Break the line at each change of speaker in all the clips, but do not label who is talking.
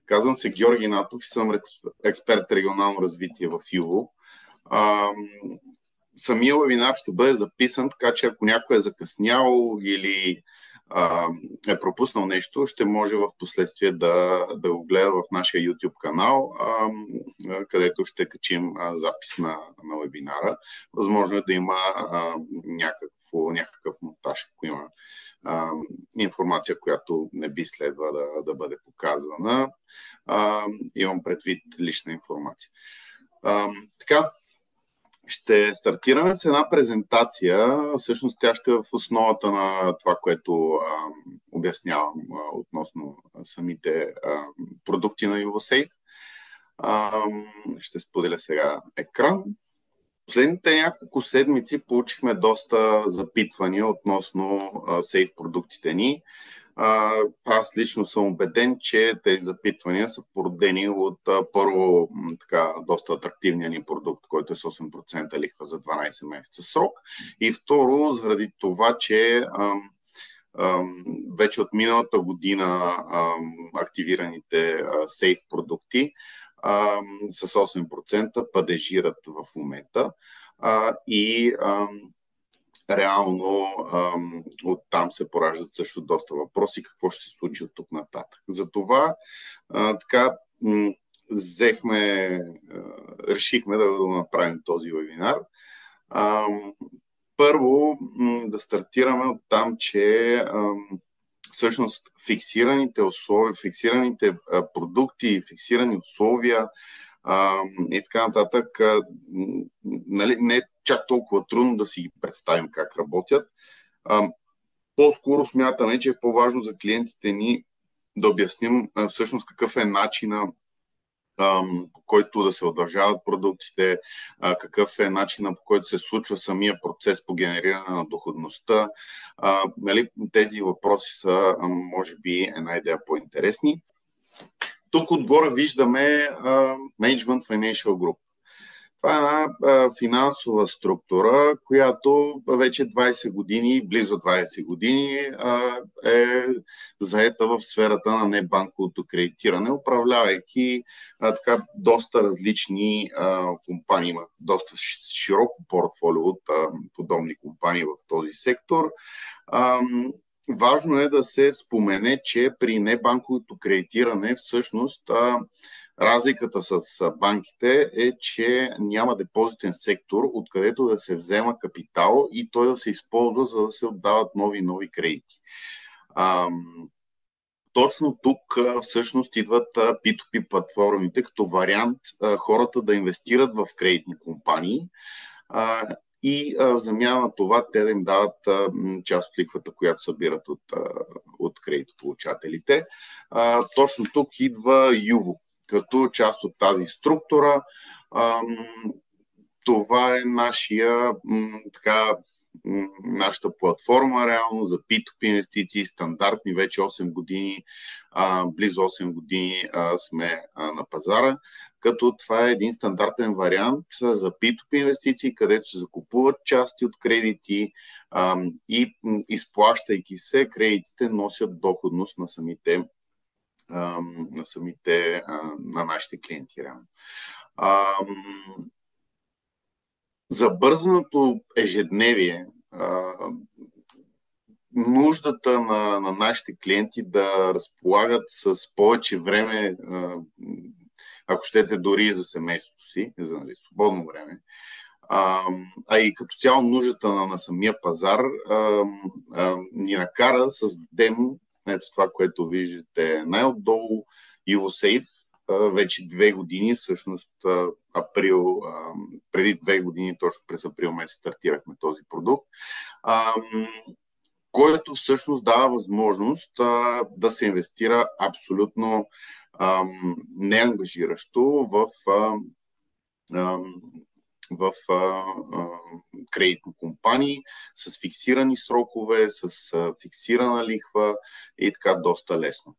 Казвам се Георги Натов и съм експерт регионално развитие в ЮВО. Самия вебинар ще бъде записан, така че ако някой е закъснял или е пропуснал нещо, ще може в последствие да го гледа в нашия YouTube канал, където ще качим запис на вебинара. Възможно е да има някакъв монтаж, ако има информация, която не би следва да бъде показвана. Имам предвид лична информация. Така, ще стартираме с една презентация. Всъщност тя ще е в основата на това, което обяснявам относно самите продукти на YuvoSafe. Ще споделя сега екран. Последните няколко седмици получихме доста запитвания относно сейф продуктите ни. Аз лично съм убеден, че тези запитвания са породени от първо доста атрактивния ни продукт, който е с 8% лихва за 12 месеца срок. И второ, заради това, че вече от миналата година активираните сейф продукти с 8% падежират в момента и реално оттам се пораждат също доста въпроси какво ще се случи от тук нататък. Затова решихме да направим този вебинар. Първо да стартираме от там, че всъщност фиксираните условия, фиксираните продукти, фиксирани условия и така нататък, не е чак толкова трудно да си ги представим как работят. По-скоро смятаме, че е по-важно за клиентите ни да обясним всъщност какъв е начина, по който да се удължават продуктите, какъв е начинът, по който се случва самия процес по генериране на доходността. Тези въпроси са, може би, една идея по-интересни. Тук отгоре виждаме Management Financial Group. Това е една финансова структура, която вече 20 години, близо 20 години е заета в сферата на небанковото кредитиране, управлявайки доста различни компании. Има доста широко портфолио от подобни компании в този сектор. Важно е да се спомене, че при небанковото кредитиране всъщност разликата с банките е, че няма депозитен сектор, откъдето да се взема капитал и той да се използва, за да се отдават нови кредити. Точно тук всъщност идват P2P платформите като вариант хората да инвестират в кредитни компании и в замяна на това те да им дават част от лихвата, която събират от кредитополучателите. Точно тук идва Юво като част от тази структура. Това е нашата платформа реално за P2P инвестиции, стандартни вече 8 години, близо 8 години сме на пазара, като това е един стандартен вариант за P2P инвестиции, където се закупуват части от кредити и изплащайки се, кредитите носят доходност на нашите клиенти реално. Забързаното ежедневие, нуждата на нашите клиенти да разполагат с повече време, ако щете дори и за семейството си, за свободно време, и като цяло нуждата на самия пазар ни накара да създадем ето това, което виждате най-отдолу, YuvoSafe. Вече 2 години, всъщност преди 2 години, точно през април месец стартирахме този продукт, който всъщност дава възможност да се инвестира абсолютно неангажиращо в кредитни компании с фиксирани срокове, с фиксирана лихва и така доста лесно.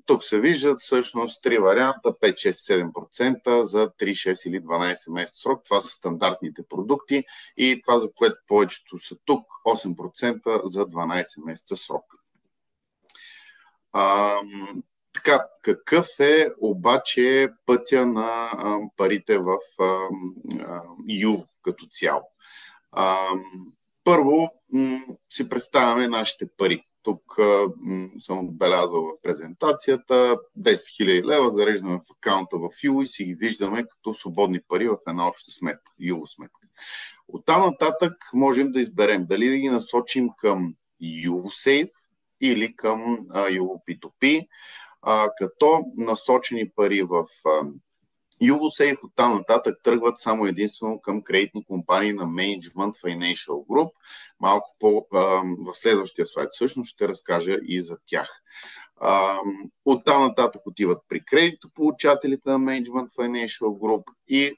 Тук се виждат всъщност 3 варианта, 5, 6, 7% за 3, 6 или 12 месеца срок. Това са стандартните продукти и това, за което повечето са тук, 8% за 12 месеца срок. Така, какъв е обаче пътя на парите в ЮВ като цяло? Първо си представяме нашите пари. Тук съм отбелязал в презентацията 10 000 лева, зареждаме в акаунта в ЮВО и си ги виждаме като свободни пари в една обща сметка, ЮВО сметка. Оттам нататък можем да изберем дали да ги насочим към ЮВО Сейф или към ЮВО P2P, като насочени пари в YuvoSafe оттам нататък тръгват само единствено към кредитни компании на Management Financial Group. Малко в следващия слайд всъщност ще разкажа и за тях. Оттам нататък отиват при кредитополучателите на Management Financial Group и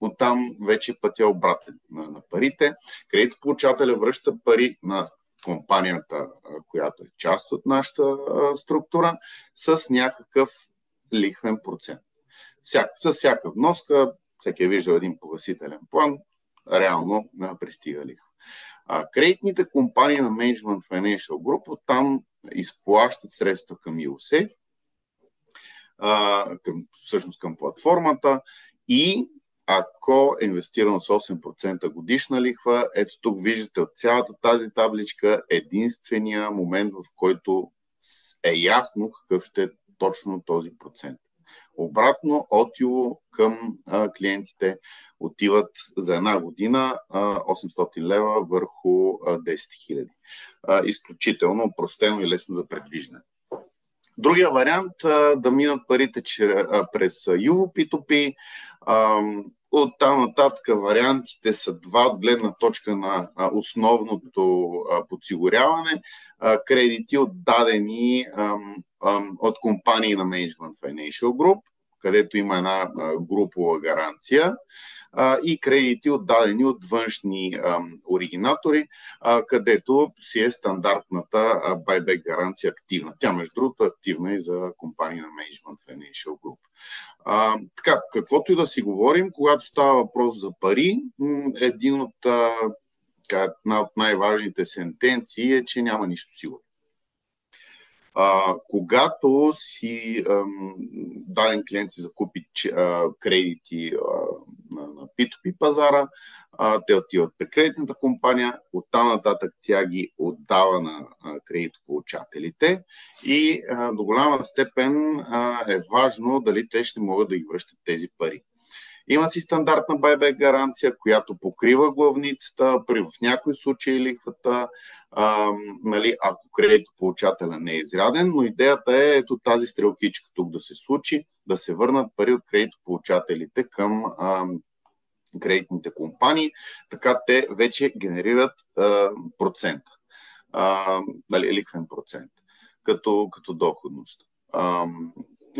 оттам вече пътя обратен на парите. Кредитополучателя връща пари на компанията, която е част от нашата структура, с някакъв лихвен процент. С всяка вноска, всеки е виждал един погасителен план, реално пристига лихва. Кредитните компании на Management Financial Group оттам изплащат средства към YuvoSafe, всъщност към платформата, и ако е инвестирано с 8% годишна лихва, ето тук виждате от цялата тази табличка единствения момент, в който е ясно какъв ще е точно този процент. Обратно от ЮВО към клиентите отиват за една година 800 лева върху 10 000. Изключително простено и лесно за предвиждане. Другия вариант да минат парите през ЮВО P2P. Оттам нататък вариантите са два от гледна точка на основното подсигуряване. Кредити отдадени от компании на Management Financial Group, където има една групова гаранция, и кредити отдадени от външни оригинатори, където си е стандартната buyback гаранция активна. Тя, между другото, е активна и за компании на Management Financial Group. Така, каквото и да си говорим, когато става въпрос за пари, една от най-важните сентенции е, че няма нищо сигурно. Когато си даден клиент си закупи кредити на P2P пазара, те отиват при кредитната компания, оттам нататък тя ги отдава на кредитополучателите и до голяма степен е важно дали те ще могат да ги връщат тези пари. Има си стандартна buyback гаранция, която покрива главницата, в някои случаи лихвата, ако кредитополучателя не е изряден, но идеята е ето тази стрелкичка тук да се случи, да се върнат пари от кредитополучателите към кредитните компании, така те вече генерират процента, лихвен процент, като доходност.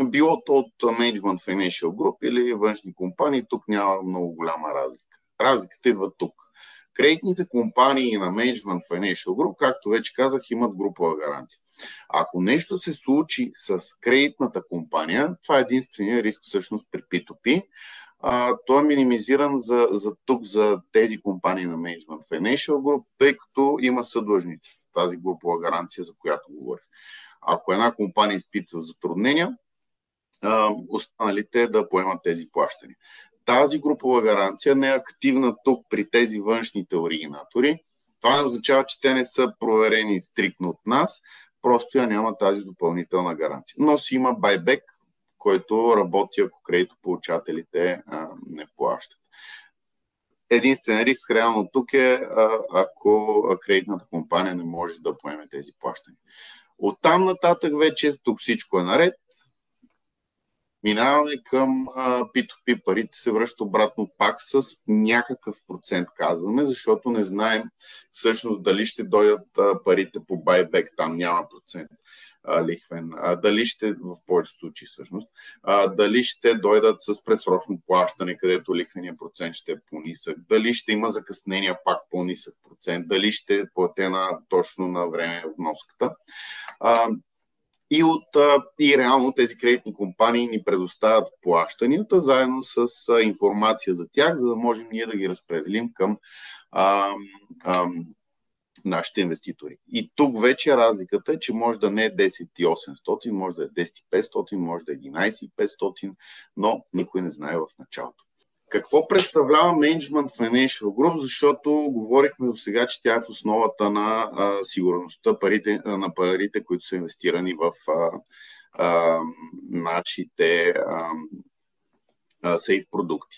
Било то от Management Financial Group или външни компании, тук няма много голяма разлика. Разликата идва тук. Кредитните компании на Management Financial Group, както вече казах, имат групова гаранция. Ако нещо се случи с кредитната компания, това е единствения риск всъщност при P2P. Той е минимизиран за тези компании на Management Financial Group, тъй като има съдлъжници, тази групова гаранция, за която говорих. Ако една компания изпитва затруднения, останалите да поемат тези плащания. Тази групова гаранция не е активна тук при тези външните оригинатори. Това не означава, че те не са проверени стриктно от нас, просто я няма тази допълнителна гаранция. Но си има байбек, който работи, ако кредитополучателите не плащат. Единствен риск реално тук е, ако кредитната компания не може да поеме тези плащания. Оттам нататък вече тук всичко е наред. Минаваме към P2P, парите се връщат обратно пак с някакъв процент, казваме, защото не знаем всъщност дали ще дойдат парите по байбек, там няма процент лихвен, дали ще, в повечето случаи всъщност, дали ще дойдат с предсрочно плащане, където лихвеният процент ще е по-нисък, дали ще има закъснения пак по-нисък процент, дали ще е платена точно на време вноската. И реално тези кредитни компании ни предоставят плащанията, заедно с информация за тях, за да можем ние да ги разпределим към нашите инвеститори. И тук вече разликата е, че може да не е 10,800, може да е 10,500, може да е 11,500, но никой не знае в началото. Какво представлява Management Financial Group? Защото говорихме до сега, че тя е в основата на сигурността на парите, които са инвестирани в нашите сейф продукти.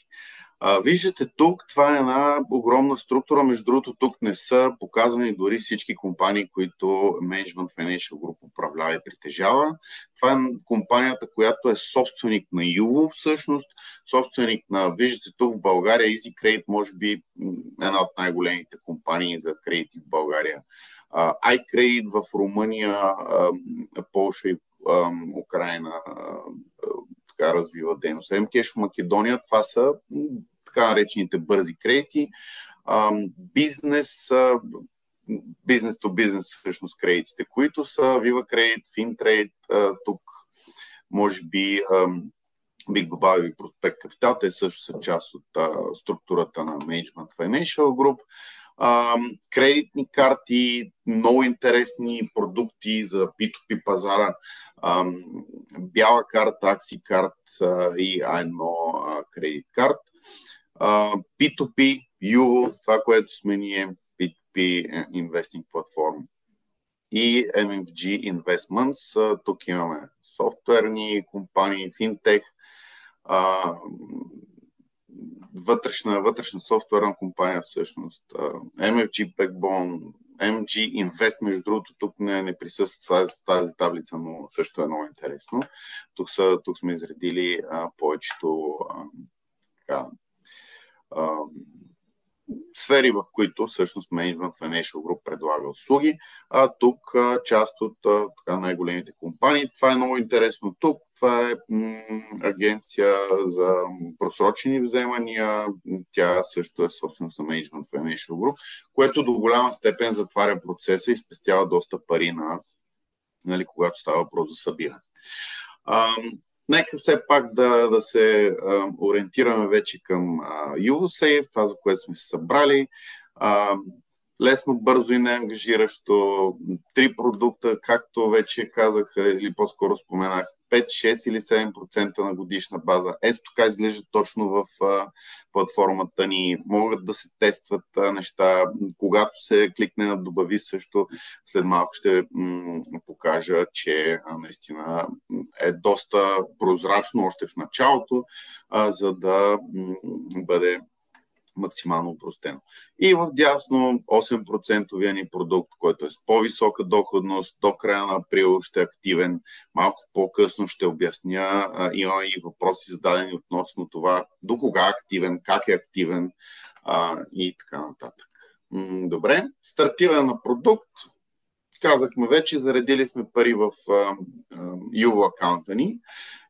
Виждате тук, това е една огромна структура. Между другото, тук не са показани дори всички компании, които Management Financial Group управлява и притежава. Това е компанията, която е собственик на Юво, всъщност. Собственик на, виждате тук в България, Easy Credit, може би една от най-големите компании за кредити в България. iCredit в Румъния, Полша и Украина така развива дейност. МКЕШ в Македония, това са така наречените бързи кредити. Бизнес-то-бизнес всъщност кредитите, които са Viva Credit, FinTrade, тук може би бих добавил и Проспект Капитал, те също са част от структурата на Management Financial Group. Кредитни карти, много интересни продукти за P2P пазара, бяла карта, Акси карт и A1 кредит карт. P2P, Юво, това, което сме ние, P2P Investing Platform и MFG Investments. Тук имаме софтуерни компании, финтех, вътрешна софтуерна компания всъщност, MFG Backbone, MG Invest, между другото, тук не присъства тази таблица, но също е много интересно. Тук сме изредили повечето сфери, в които всъщност Management Financial Group предлага услуги, а тук част от най-големите компании. Това е много интересно тук. Това е агенция за просрочени вземания. Тя също е собственост на Management Financial Group, което до голяма степен затваря процеса и спестява доста пари когато става въпрос за събиране. Нека все пак да се ориентираме вече към YouvoSafe, това, за което сме се събрали. Лесно, бързо и неангажиращо. 3 продукта, както вече казах или по-скоро споменах, 5, 6 или 7% на годишна база. Ето така изглежда точно в платформата ни. Могат да се тестват неща. Когато се кликне на добави също, след малко ще покажа, че наистина е доста прозрачно още в началото, за да бъде максимално упростено. И в дясно 8% ни продукт, който е с по-висока доходност, до края на април ще е активен. Малко по-късно ще обясня. Има и въпроси зададени относно това до кога е активен, как е активен и така нататък. Добре, стартиране на продукт. Казахме вече, заредили сме пари в Юво акаунта ни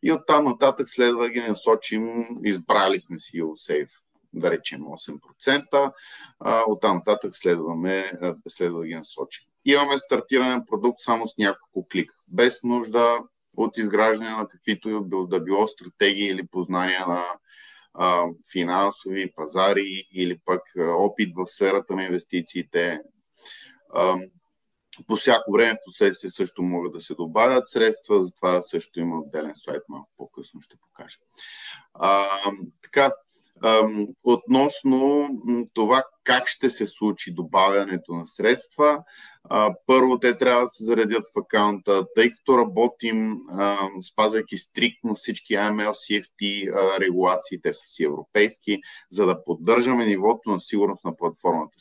и оттам нататък следва да ги насочим, избрали сме си YouvoSafe, да речем 8%, оттам нататък следва да ги насочим. Имаме стартиран продукт само с няколко клика, без нужда от изграждане на каквито да било стратегии или познания на финансови пазари или пък опит в сферата на инвестициите. По всяко време в последствие също могат да се добавят средства, затова също има отделен слайд, малко по-късно ще покажа. Така, относно това как ще се случи добавянето на средства, първо те трябва да се заредят в акаунта, тъй като работим, спазвайки стриктно всички AML, CFT регулации, те са си европейски, за да поддържаме нивото на сигурност на платформата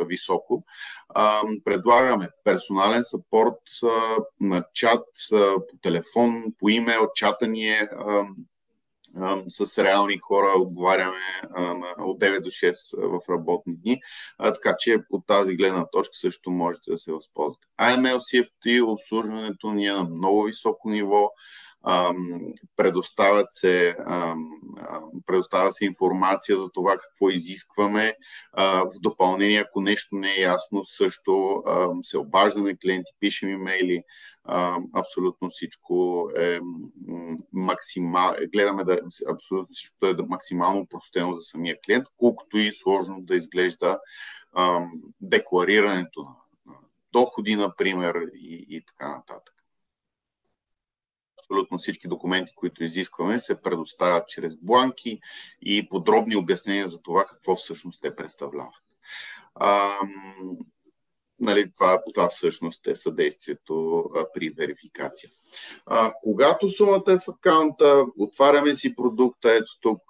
високо. Предлагаме персонален съпорт на чат, по телефон, по имейл, чата ни е с реални хора, отговаряме от 9 до 6 в работни дни, така че от тази гледна точка също можете да се възползвате. AML CFT обслужването ни е на много високо ниво, Предоставя се информация за това какво изискваме. В допълнение, ако нещо не е ясно, също се обаждаме клиенти, пишем имейли. Абсолютно всичко е гледаме да абсолютно всичко е максимално простено за самия клиент, колкото и сложно да изглежда декларирането на доходи, например, и така нататък. Абсолютно всички документи, които изискваме, се предоставят чрез бланки и подробни обяснения за това какво всъщност те представляват. Това всъщност е съдействието при верификация. Когато сумата е в акаунта, отваряме си продукта, ето тук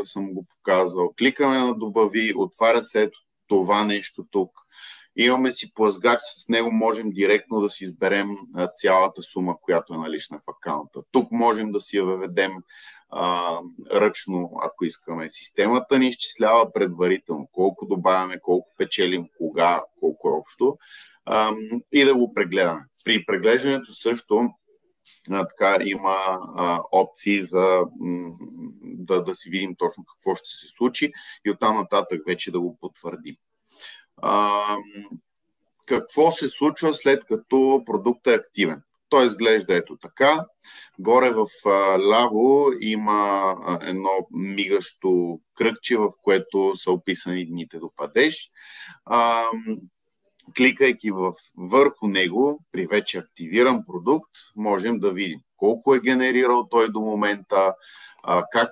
съм го показал, кликаме на добави, отваря се ето това нещо тук. Имаме си плъзгач, с него можем директно да си изберем цялата сума, която е налична в акаунта. Тук можем да си я въведем ръчно, ако искаме. Системата ни изчислява предварително колко добавяме, колко печелим, кога, колко е общо и да го прегледаме. При преглеждането също има опции за да си видим точно какво ще се случи и оттам нататък вече да го потвърдим. Какво се случва след като продуктът е активен? Той изглежда ето така. Горе в ляво има едно мигащо кръгче, в което са описани дните до падеж. Кликайки върху него, при вече активиран продукт, можем да видим колко е генерирал той до момента, как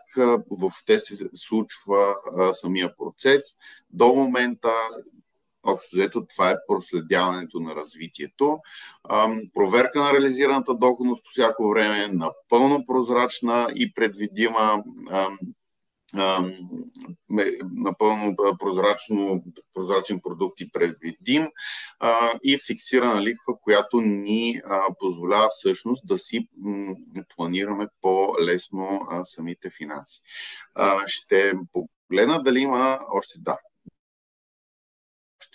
въобще се случва самия процес до момента. Общо взето, това е проследяването на развитието. Проверка на реализираната доходност по всяко време, напълно прозрачна и предвидима, напълно прозрачен продукт и предвидим и фиксирана лихва, която ни позволява всъщност да си планираме по-лесно самите финанси. Ще погледна дали има още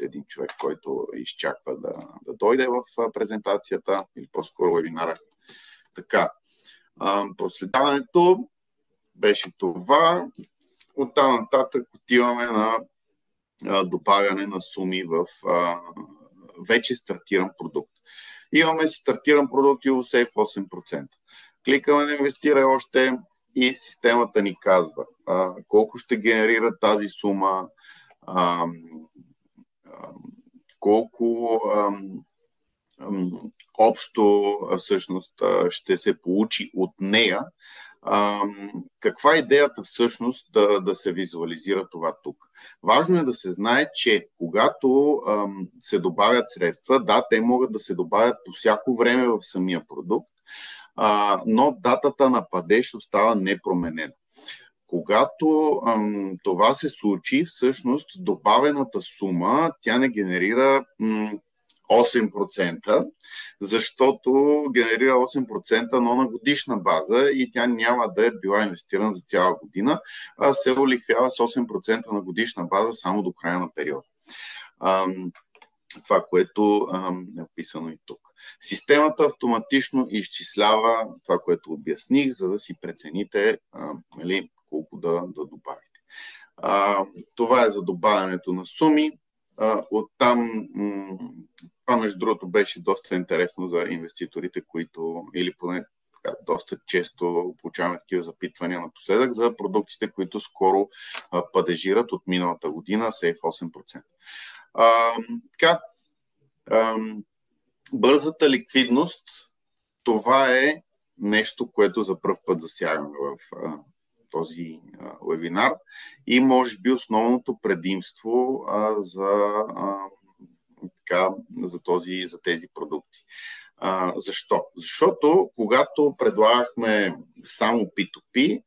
един човек, който изчаква да дойде в презентацията или по-скоро вебинара. Така, проследяването беше това. Оттам нататък отиваме на добавяне на суми в вече стартиран продукт. Имаме си стартиран продукт UVSAFE 8%. Кликаме на инвестирай още и системата ни казва колко ще генерира тази сума, колко общо всъщност ще се получи от нея. Каква е идеята всъщност да се визуализира това тук? Важно е да се знае, че когато се добавят средства, да, те могат да се добавят по всяко време в самия продукт, но датата на падеж остава непроменена. Когато това се случи, всъщност добавената сума, тя не генерира 8%, защото генерира 8%, но на годишна база и тя няма да е била инвестирана за цяла година, а се олихвява с 8% на годишна база само до края на периода. Това, което е описано и тук. Системата автоматично изчислява това, което обясних, за да си прецените колко да добавите. Това е за добавянето на суми. Оттам, това между другото беше доста интересно за инвеститорите, които, или поне доста често получаваме такива запитвания напоследък за продуктите, които скоро падежират от миналата година, SAFE 8%. Бързата ликвидност, това е нещо, което за пръв път засягаме в този вебинар и може би основното предимство за тези продукти. Защо? Защото когато предлагахме само P2P,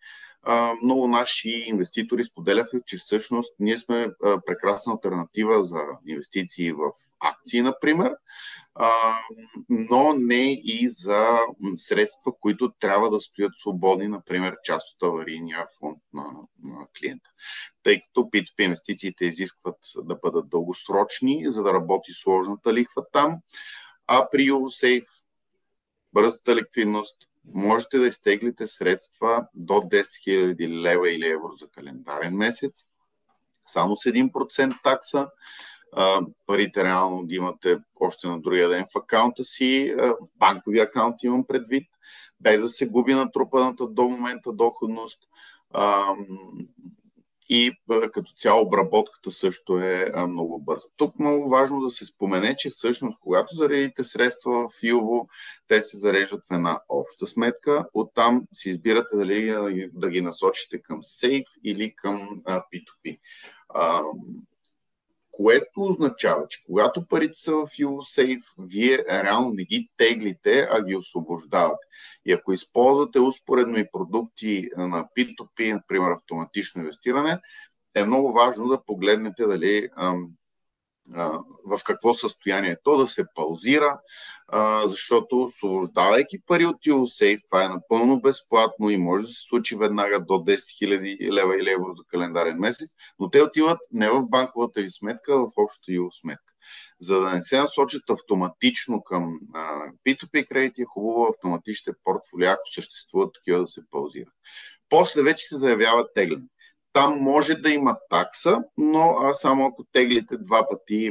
много наши инвеститори споделяха, че всъщност ние сме прекрасна алтернатива за инвестиции в акции, например, но не и за средства, които трябва да стоят свободни, например, част от аварийния фонд на клиента. Тъй като P2P инвестициите изискват да бъдат дългосрочни, за да работи сложната лихва там, а при UVSAFE бързата ликвидност, можете да изтеглите средства до 10 000 лева или евро за календарен месец, само с 1% такса. Парите реално ги имате още на другия ден в акаунта си, в банкови акаунт имам предвид, без да се губи натрупаната до момента доходност. И като цяло обработката също е много бърза. Тук много важно да се спомене, че всъщност когато заредите средства в Юво, те се зареждат в една обща сметка. Оттам си избирате дали да ги насочите към Safe или към P2P. Което означава, че когато парите са в YouSafe, вие реално не ги теглите, а ги освобождавате. И ако използвате успоредно и продукти на P2P, например автоматично инвестиране, е много важно да погледнете дали в какво състояние е то да се паузира, защото освобождавайки пари от YouSafe, това е напълно безплатно и може да се случи веднага до 10 000 лева или евро за календарен месец, но те отиват не в банковата ви сметка, а в общата YouSafe сметка. За да не се насочат автоматично към P2P кредити, е хубаво автоматичните портфолиа, ако съществуват такива, да се паузират. После вече се заявява тегляне. Там може да има такса, но само ако теглите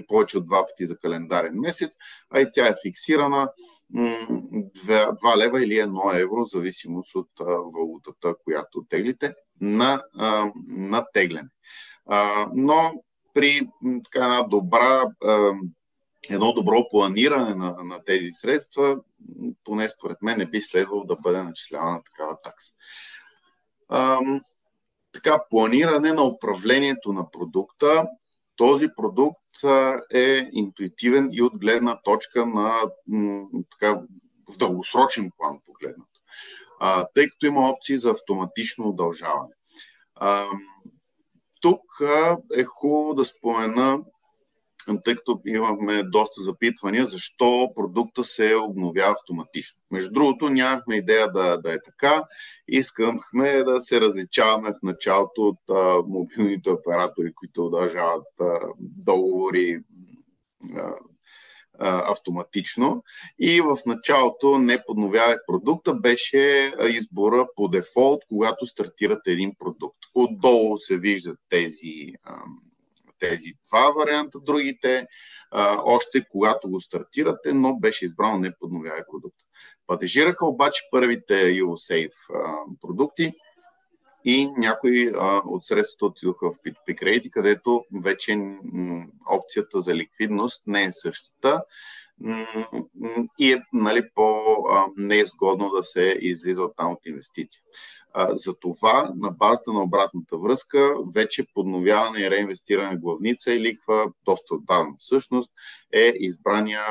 повече от 2 пъти за календарен месец, а и тя е фиксирана 2 лева или 1 евро, в зависимост от валутата, която теглите, на тегляне. Но при така едно добро планиране на тези средства, поне според мен не би следвало да бъде начислявана такава такса. Така, планиране на управлението на продукта. Този продукт е интуитивен и от гледна точка на в дългосрочен план погледнато. Тъй като има опции за автоматично удължаване. Тук е хубаво да спомена, тъй като имахме доста запитвания, защо продукта се обновява автоматично. Между другото, нямахме идея да е така. Искахме да се различаваме в началото от мобилните оператори, които удължават договори автоматично. И в началото не подновявах продукта, беше избора по дефолт, когато стартирате един продукт. Отдолу се виждат тези два варианта, другите още когато го стартирате, но беше избрано не подновява продукта. Падежираха обаче първите YouSafe продукти и някои от средствата отидоха в P2P кредити, където вече опцията за ликвидност не е същата и е по-неизгодно да се излиза оттам от инвестиция. Затова на базата на обратната връзка вече подновяване и реинвестиране главница и лихва, доста отдавна всъщност, е избрания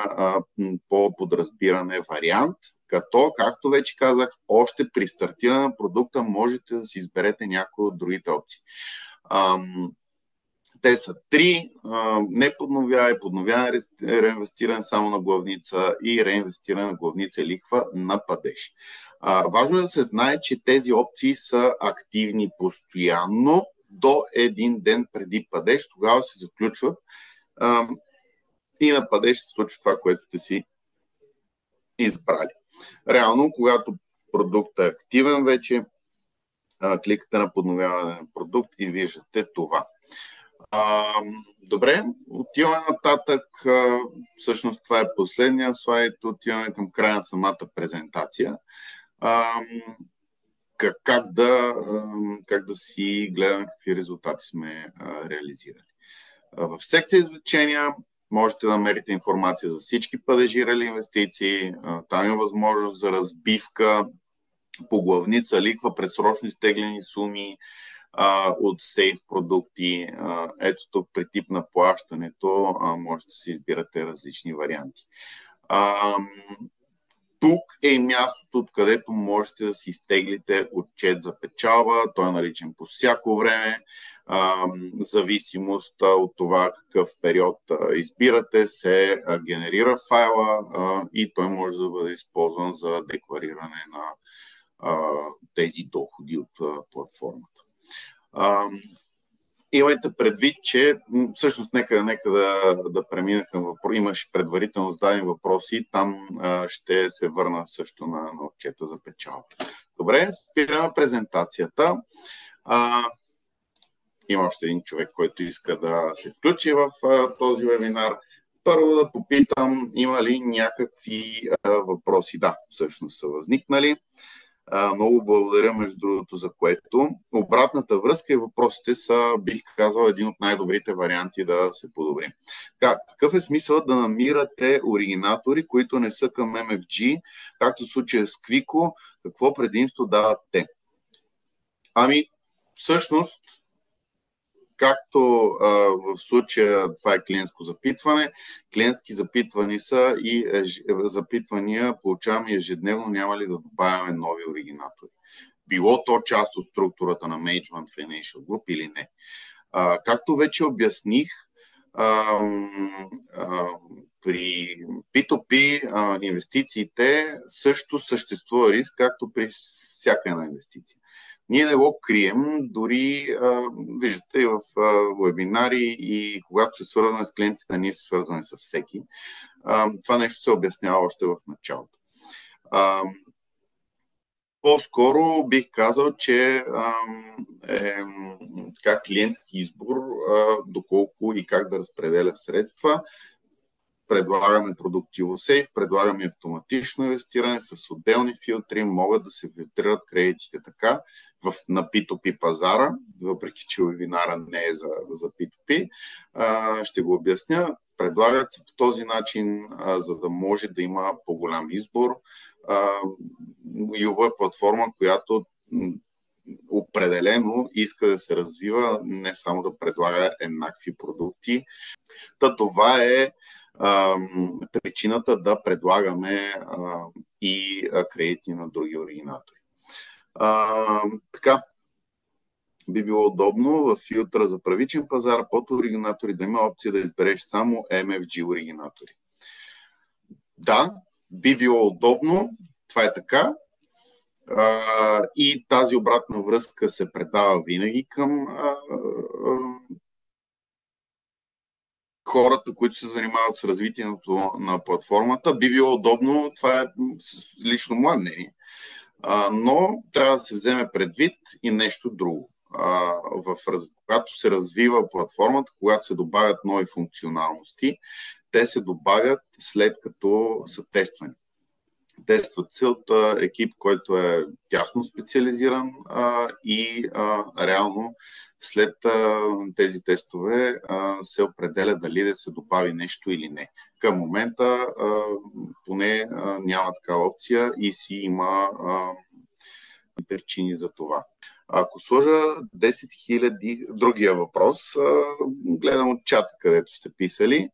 по подразбиране вариант, като, както вече казах, още при стартиране на продукта можете да си изберете някои от другите опции. Те са 3. Не подновяване, реинвестиране само на главница и реинвестиране на главница и лихва на падеж. Важно е да се знае, че тези опции са активни постоянно до един ден преди падеж. Тогава се заключват и на падеж се случва това, което сте си избрали. Реално, когато продуктът е активен вече, кликате на подновяване на продукт и виждате това. Добре, отиваме нататък. Всъщност това е последния слайд. Отиваме към края на самата презентация. Как да си гледаме какви резултати сме реализирали. В секция извлечения можете да намерите информация за всички падежирали инвестиции. Там има възможност за разбивка по главница, лихва, предсрочно изтеглени суми от сейф продукти. Ето тук при тип на плащането можете да си избирате различни варианти. Тук е мястото, откъдето можете да си изтеглите отчет за печалба. Той е наличен по всяко време. Зависимост от това какъв период избирате, се генерира файла и той може да бъде използван за деклариране на тези доходи от платформата. имайте предвид, че всъщност нека да премина към въпрос. Имаш предварително зададени въпроси, там ще се върна също на отчета за печалба. Добре, спираме презентацията. Има още един човек, който иска да се включи в този вебинар. Първо да попитам, има ли някакви въпроси? Да, всъщност са възникнали. Много благодаря, между другото, за което. Обратната връзка и въпросите са, бих казал, един от най-добрите варианти да се подобри. Какъв е смисълът да намирате оригинатори, които не са към MFG, както в случая с Quico, какво предимство дават те? Всъщност, както в случая това е клиентско запитване, клиентски запитвания са и запитвания получаваме ежедневно, няма ли да добавяме нови оригинатори. Било то част от структурата на Management Financial Group или не. Както вече обясних, при P2P инвестициите също съществува риск, както при всяка една инвестиция. Ние не го крием, дори виждате в вебинари и когато се свързваме с клиентите, ние се свързваме с всеки. Това нещо се обяснява още в началото. По-скоро бих казал, че клиентски избор, доколко и как да разпределя средства. Предлагаме продукти USAFE, предлагаме автоматично инвестиране с отделни филтри, могат да се филтрират кредитите така на P2P пазара, въпреки че вебинара не е за P2P. Ще го обясня. Предлагат се по този начин, за да може да има по-голям избор. Юво е платформа, която определено иска да се развива, не само да предлага еднакви продукти. Това е причината да предлагаме и кредити на други оригинатори. Така, би било удобно в филтъра за първичен пазар под оригинатори да има опция да избереш само MFG оригинатори. Да, би било удобно, това е така. И тази обратна връзка се предава винаги към хората, които се занимават с развитието на платформата. Би било удобно, това е лично мое мнение, но трябва да се вземе предвид и нещо друго. Когато се развива платформата, когато се добавят нови функционалности, те се добавят след като са тествани. Тестват се от екип, който е тясно специализиран и реално след тези тестове се определя дали да се добави нещо или не. Към момента поне няма такава опция и си има причини за това. Ако сложа 10 000, другия въпрос, гледам от чата, където сте писали.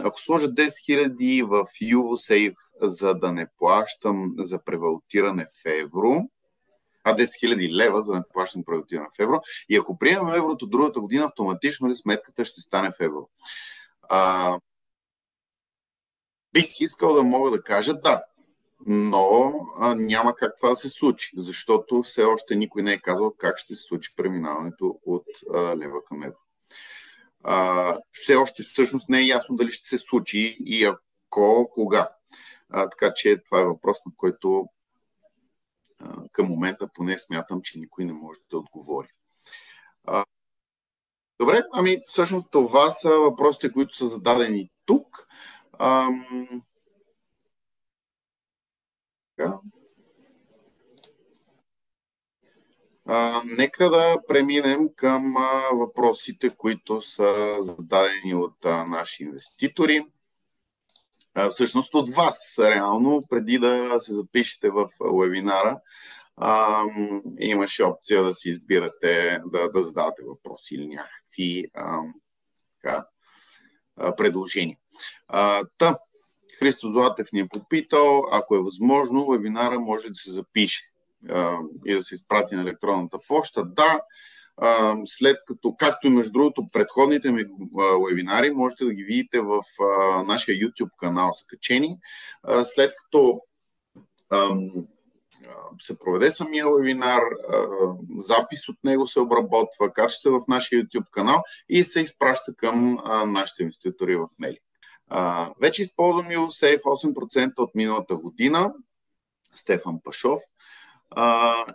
Ако сложа 10 000 в UvoSafe, за да не плащам за превалутиране в евро, 10 000 лева, за да не плащам превалутиране в евро, и ако приемем еврото другата година, автоматично ли сметката ще стане в евро? Бих искал да мога да кажа да, но няма как това да се случи, защото все още никой не е казал как ще се случи преминаването от лева към евро. Все още всъщност не е ясно дали ще се случи и ако, кога. Така че това е въпрос, на който към момента поне смятам, че никой не може да отговори. Добре, всъщност това са въпросите, които са зададени тук. Нека да преминем към въпросите, които са зададени от наши инвеститори. Всъщност от вас, реално, преди да се запишете в вебинара, имаше опция да си избирате да задавате въпроси или някакви предложения. Христо Златев ни е попитал, ако е възможно, вебинара може да се запише и да се изпрати на електронната поща. Да, след като, както и между другото предходните ми вебинари, можете да ги видите в нашия YouTube канал са качени. След като се проведе самия вебинар, запис от него се обработва, качва се в нашия YouTube канал и се изпраща към нашите инвеститори в мейли. Вече използвам USAFE 8% от миналата година. Стефан Пашов.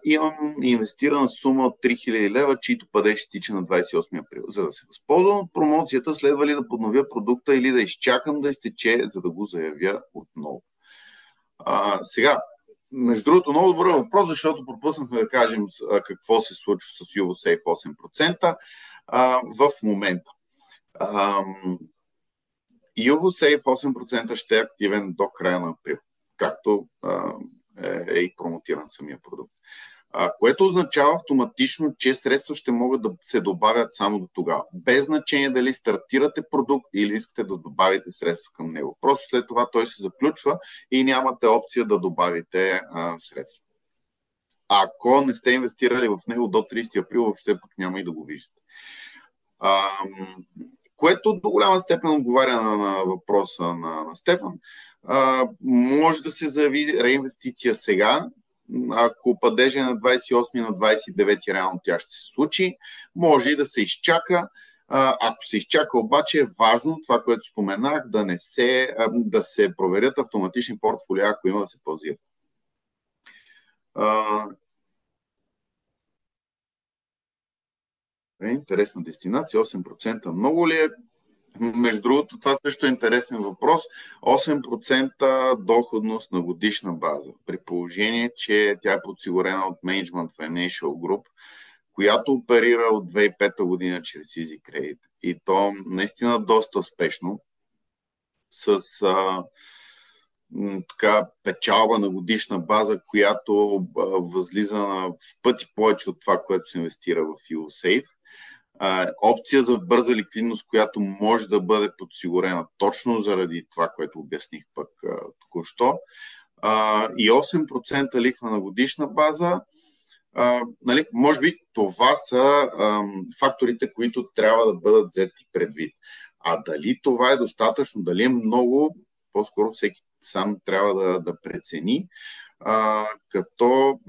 Имам инвестирана сума от 3000 лева, чието падеж ще тича на 28 април. За да се възползвам от промоцията, следва ли да подновя продукта или да изчакам да изтече, за да го заявя отново. Сега, между другото, много добър въпрос, защото пропуснахме да кажем какво се случва с UVSAFE 8% в момента. UVSAFE 8% ще е активен до края на април, както е и промотиран самия продукт. Което означава автоматично, че средства ще могат да се добавят само до тогава. Без значение дали стартирате продукт или искате да добавите средства към него. Просто след това той се заключва и нямате опция да добавите средства. Ако не сте инвестирали в него до 30 април, въобще пък няма и да го виждате. Което до голяма степен отговаря на въпроса на Стефан. Може да се заяви реинвестиция сега. Ако падеже на 28 на 29 реално тя ще се случи. Може и да се изчака. Ако се изчака обаче е важно това, което споменах, да се проверят автоматични портфолиа, ако има да се паузират. Интересна дестинация, 8%. Много ли е? Между другото, това също е интересен въпрос. 8% доходност на годишна база, при положение, че тя е подсигурена от Management Financial Group, която оперира от 2005 година чрез Easy Credit. И то наистина доста успешно, с така печалба на годишна база, която възлиза в пъти повече от това, което се инвестира в USAFE. Опция за бърза ликвидност, която може да бъде подсигурена точно заради това, което обясних пък току-що. И 8% лихва на годишна база. Нали, може би това са факторите, които трябва да бъдат взети предвид. Дали това е достатъчно, дали е много, по-скоро всеки сам трябва да прецени. Като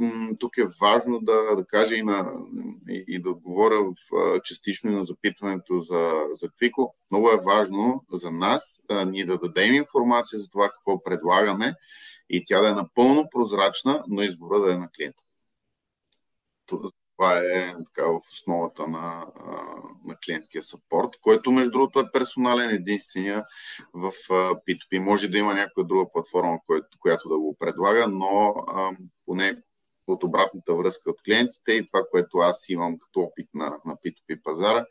тук е важно да кажа и да отговоря частично и на запитването за Квико. Много е важно за нас ние да дадем информация за това какво предлагаме и тя да е напълно прозрачна, но избора да е на клиента. Това е така в основата на клиентския съпорт, който между другото е персонален, единствения в P2P. Може да има някоя друга платформа, която да го предлага, но поне от обратната връзка от клиентите и това, което аз имам като опит на P2P пазара,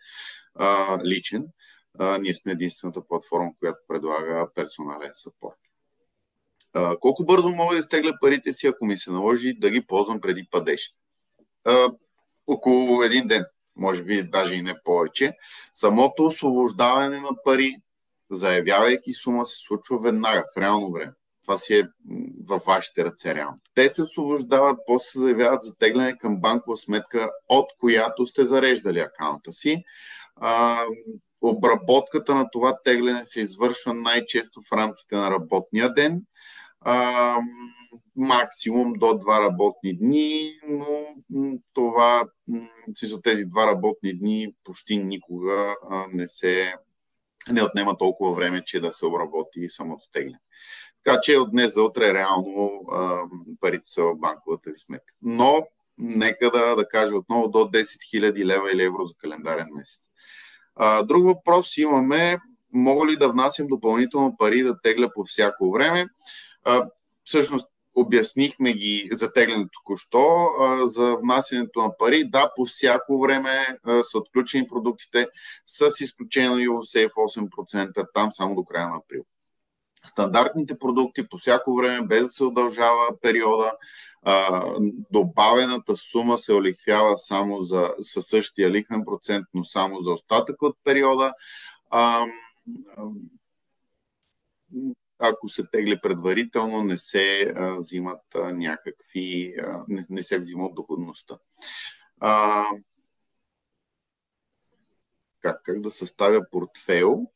личен, ние сме единствената платформа, която предлага персонален съпорт. Колко бързо мога да изтегля парите си, ако ми се наложи да ги ползвам преди падеж? Около един ден, може би даже и не повече. Самото освобождаване на пари, заявявайки сума, се случва веднага, в реално време. Това си е във вашите ръце реално. Те се освобождават, после се заявяват за тегляне към банкова сметка, от която сте зареждали акаунта си. Обработката на това тегляне се извършва най-често в рамките на работния ден. Максимум до 2 работни дни, но това с тези 2 работни дни почти никога не отнема толкова време, че да се обработи самото тегляне. Така че от днес за утре реално парите са в банковата ви сметка. Но нека да кажа отново до 10 000 лева или евро за календарен месец. Друг въпрос имаме: мога ли да внасям допълнително пари да тегля по всяко време? Всъщност обяснихме ги за теглянето току-що, за внасянето на пари. Да, по всяко време са отключени продуктите, с изключение на USAFE 8%, там само до края на април. Стандартните продукти по всяко време, без да се удължава периода, добавената сума се олихвява само със същия лихвен процент, но само за остатък от периода. Ако се тегли предварително, не се взимат не се взима от доходността. Как да съставя портфейл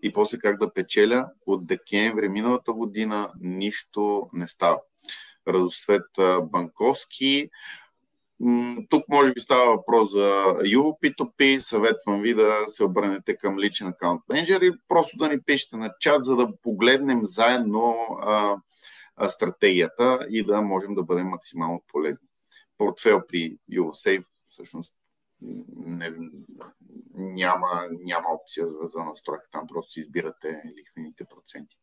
и после как да печеля? От декември миналата година нищо не става. Радосвет Банковски. Тук може би става въпрос за Юво P2P. Съветвам ви да се обърнете към личен акаунт менеджер и просто да ни пишете на чат, за да погледнем заедно стратегията и да можем да бъдем максимално полезни. Портфел при YouSafe всъщност няма опция за настройка. Там просто си избирате лихвените проценти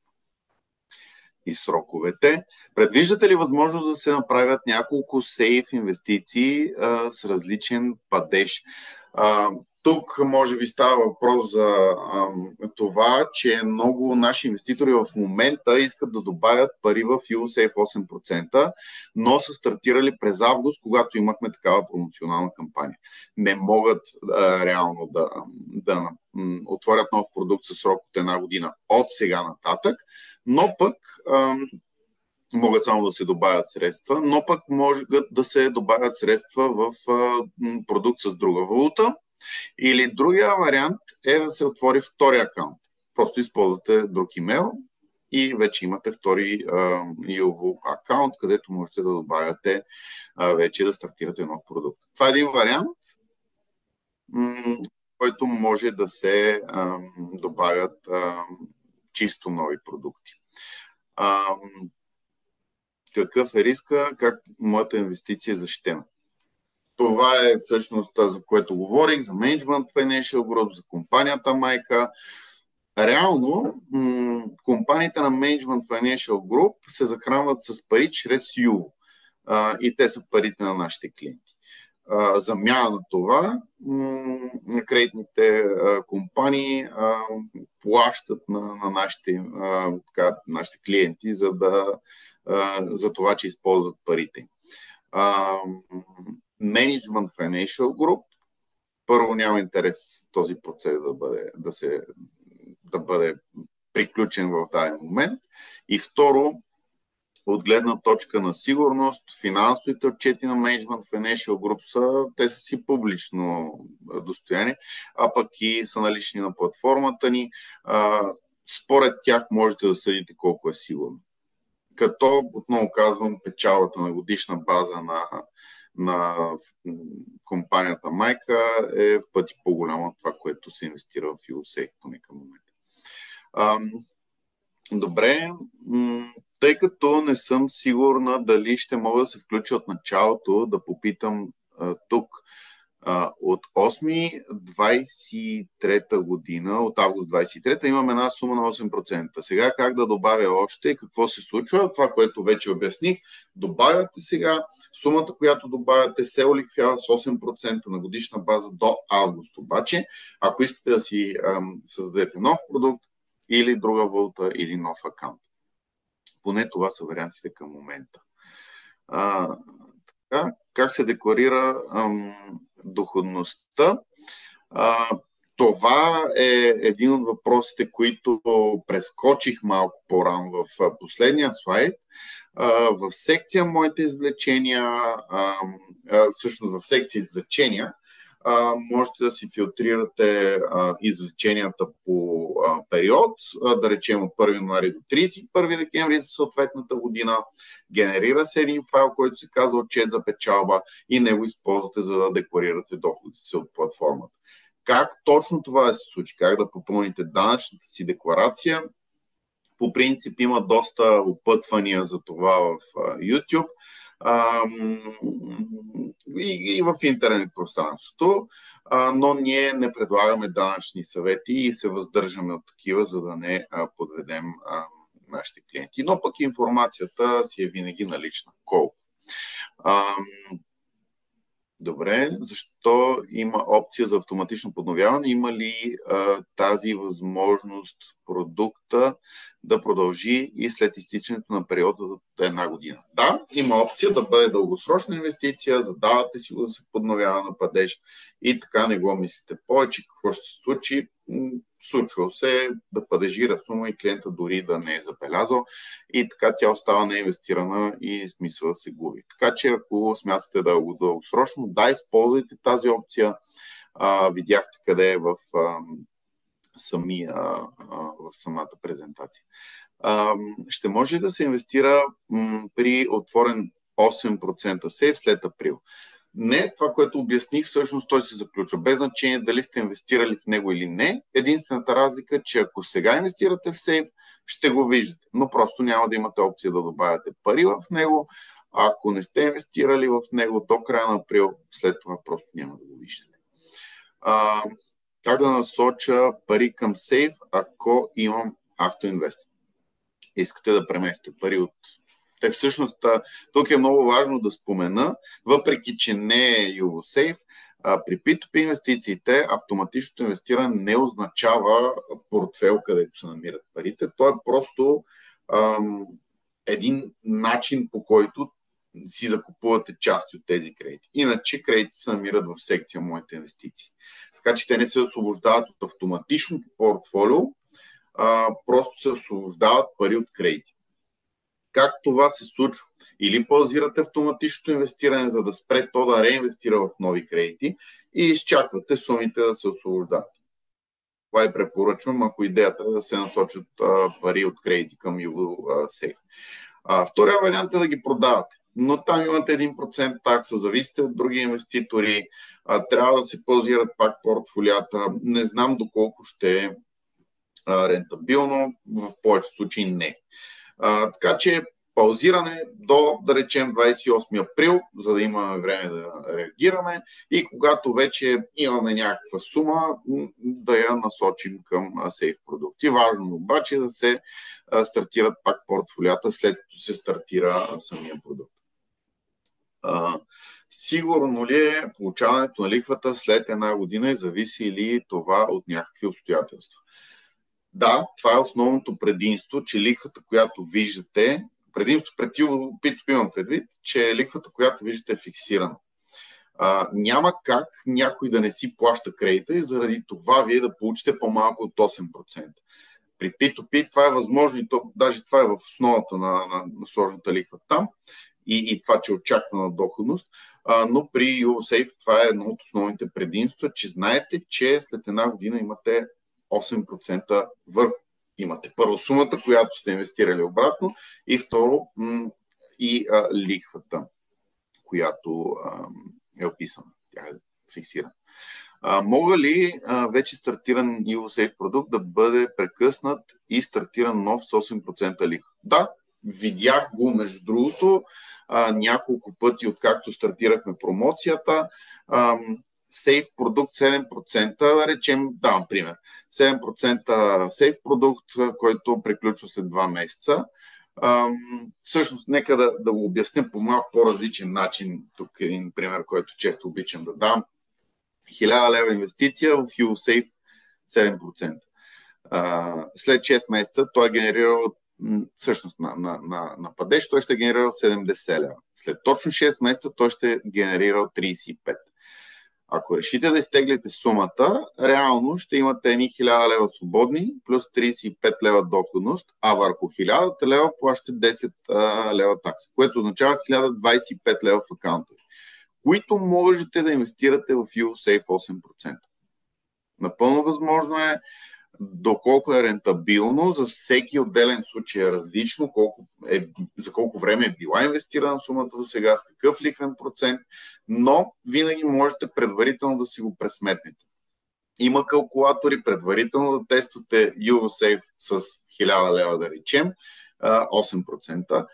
и сроковете. Предвиждате ли възможност да се направят няколко сейф инвестиции с различен падеж? Тук може би става въпрос за това, че много наши инвеститори в момента искат да добавят пари в YouSafe 8%, но са стартирали през август, когато имахме такава промоционална кампания. Не могат реално да отворят нов продукт със срок от една година от сега нататък, но пък могат само да се добавят средства, но пък могат да се добавят средства в продукт с друга валута. Или другия вариант е да се отвори втори акаунт. Просто използвате друг имейл и вече имате втори UVO акаунт, където можете да добавяте вече да стартирате нов продукт. Това е един вариант, който може да се добавят чисто нови продукти. Какъв е риска? Как моята инвестиция е защитена? Това е всъщност за което говорих, за Management Financial Group, за компанията майка. Реално, компаниите на Management Financial Group се захранват с пари чрез UVO. И те са парите на нашите клиенти. Замяна на това, кредитните компании плащат на нашите клиенти за това, че използват парите. Management Financial Group първо няма интерес този процес да бъде приключен в даден момент и второ, от гледна точка на сигурност, финансовите отчети на Management Financial Group те са си публично достояние, а пък и са налични на платформата ни. Според тях можете да съдите колко е сигурно. Като, отново казвам, печалата на годишна база на компанията майка е в пъти по-голяма от това, което се инвестира в YouSafe поне към момента. Добре, тъй като не съм сигурна дали ще мога да се включа от началото, да попитам тук. От 8-23 година, от август 23 имам една сума на 8%. Сега как да добавя още и какво се случва? Това, което вече обясних, добавяте сега. Сумата, която добавяте, се олихвява с 8% на годишна база до август. Обаче, ако искате да си създадете нов продукт или друга валута или нов акаунт. Поне това са вариантите към момента. Как се декларира доходността? Това е един от въпросите, които прескочих малко по-рано в последния слайд. В секция моите извлечения, всъщност в секция извлечения, можете да си филтрирате извлеченията по период, да речем от 1 януари до 31 декември за съответната година. Генерира се един файл, който се казва отчет за печалба и него използвате, за да декларирате доходите си от платформата. Как точно това да се случи? Как да попълните данъчната си декларация? По принцип има доста опътвания за това в YouTube и в интернет пространството, но ние не предлагаме данъчни съвети и се въздържаме от такива, за да не подведем нашите клиенти. Но пък информацията си е винаги налична. Колко? Добре, защо има опция за автоматично подновяване? Има ли тази възможност продукта да продължи и след изтичането на периода от една година? Да, има опция да бъде дългосрочна инвестиция, задавате си да се подновява на падеж и така не го мислите повече. Какво ще се случи? Случва се да падежира сума и клиента дори да не е забелязал и така тя остава неинвестирана и смисъл да се губи. Така че ако смятате да е дългосрочно, да, използвайте тази опция. Видяхте къде е в самата презентация. ще може ли да се инвестира при отворен 8% сейф след април? Не, това, което обясних, всъщност той се заключва. Без значение дали сте инвестирали в него или не. Единствената разлика е, че ако сега инвестирате в сейф, ще го виждате, но просто няма да имате опция да добавяте пари в него. А ако не сте инвестирали в него до края на април, след това просто няма да го виждате. Как да насоча пари към сейф, ако имам автоинвест? Искате да преместите пари от... Всъщност, тук е много важно да спомена, въпреки че не е YouVoSafe, при P2P инвестициите автоматичното инвестиране не означава портфел, където се намират парите. То е просто един начин, по който си закупувате части от тези кредити. Иначе кредити се намират в секция Моите инвестиции. Така че те не се освобождават от автоматичното портфолио, просто се освобождават пари от кредити. Как това се случва? Или паузирате автоматичното инвестиране, за да спре то да реинвестира в нови кредити и изчаквате сумите да се освобождават. Това е препоръчвам, ако идеята е да се насочат пари от кредити към YouVoSafe. Втория вариант е да ги продавате, но там имате 1% такса, зависите от други инвеститори, трябва да се паузират пак портфолията. Не знам доколко ще е рентабилно, в повече случаи не. Така че паузиране до, да речем, 28 април, за да имаме време да реагираме и когато вече имаме някаква сума, да я насочим към сейф продукти. Важно обаче да се стартират пак портфолията, след като се стартира самия продукт. Сигурно ли е получаването на лихвата след една година и зависи ли това от някакви обстоятелства? Да, това е основното предимство, че лихвата, която виждате, предимство пред P2P имам предвид, че лихвата, която виждате е фиксирана. Няма как някой да не си плаща кредита и заради това вие да получите по-малко от 8%. При P2P това е възможно и даже това е в основата на сложната лихва там и това, че очаква на доходност, но при YouVoSafe това е едно от основните предимства, че знаете, че след една година имате 8% върху. Имате първо сумата, която сте инвестирали обратно и второ лихвата, която е описана. Тя е фиксирана. Мога ли вече стартиран YouVoSafe продукт да бъде прекъснат и стартиран нов с 8% лихва? Да, видях го между другото няколко пъти, откакто стартирахме промоцията. Сейф продукт 7%, да речем, давам пример, 7% сейф продукт, който приключва след 2 месеца. Всъщност, нека да го обясня по малко по-различен начин. Тук е един пример, който често обичам да дам. 1000 лева инвестиция в YouVoSafe 7%. След 6 месеца той е генерирал, всъщност на падеж, той ще е генерирал 70 лева. След точно 6 месеца той ще е генерирал 35. Ако решите да изтеглите сумата, реално ще имате едни 1000 лева свободни, плюс 35 лева доходност, а върху 1000 лева плащате 10 лева такса, което означава 1025 лева в акаунта, които можете да инвестирате в YouVoSafe 8%. Напълно възможно е, доколко е рентабилно, за всеки отделен случай е различно, за колко време е била инвестирана сумата до сега, с какъв лихвен процент, но винаги можете предварително да си го пресметнете. Има калкулатори, предварително да тествате YouVoSafe с 1000 лева, да речем, 8%,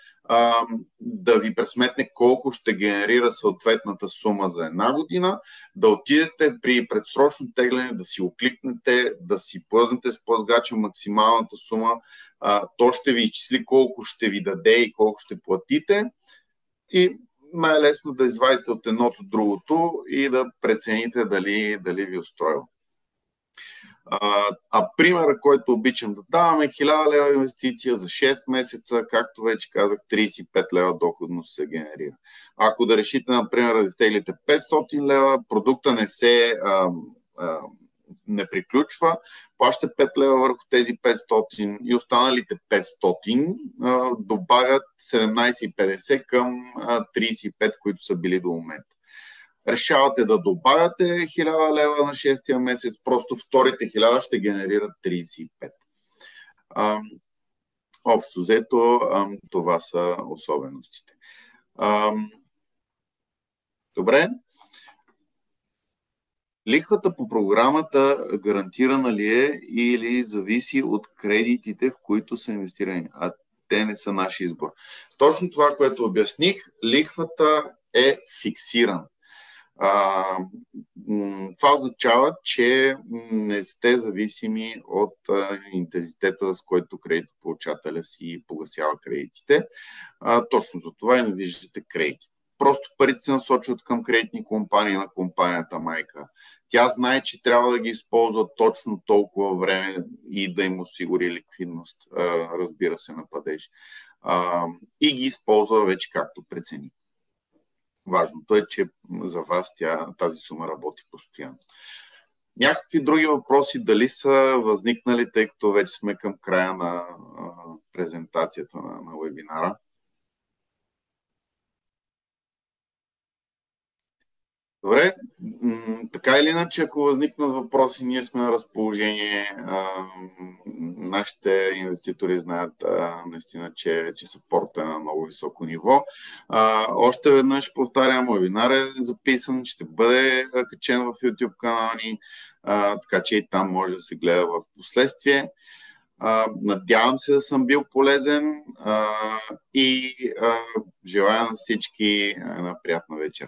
да ви пресметне колко ще генерира съответната сума за една година, да отидете при предсрочно тегляне, да си окликнете, да си плъзнете с плъзгача максималната сума, то ще ви изчисли колко ще ви даде и колко ще платите и най-лесно да извадите от едното от другото и да прецените дали ви устроива. Примера, който обичам да даваме, 1000 лева инвестиция за 6 месеца, както вече казах, 35 лева доходност се генерира. Ако да решите, например, да изтеглите 500 лева, продукта не приключва, плащате 5 лева върху тези 500 и останалите 500 добавят 17,50 към 35, които са били до момента. Решавате да добавяте 1000 лева на 6-тия месец, просто вторите 1000 ще генерират 35. Общо взето, това са особеностите. Добре. Лихвата по програмата гарантирана ли е или зависи от кредитите, в които са инвестирани? А те не са наш избор. Точно това, което обясних, лихвата е фиксирана. Това означава, че не сте зависими от интензитета, с който кредитополучателя си погасява кредитите. Точно за това и не виждате кредити. Просто парите се насочват към кредитни компании на компанията майка. Тя знае, че трябва да ги използва точно толкова време и да им осигури ликвидност, разбира се, на падеж. И ги използва вече както прецени. Важното е, че за вас тази сума работи постоянно. Някакви други въпроси дали са възникнали, тъй като вече сме към края на презентацията на вебинара? Добре, така или иначе, ако възникнат въпроси, ние сме на разположение. Нашите инвеститори знаят наистина, че съпорта е на много високо ниво. Още веднъж повтарям, вебинар е записан, ще бъде качен в YouTube канала ни, така че и там може да се гледа в последствие. Надявам се да съм бил полезен и желая на всички една приятна вечер.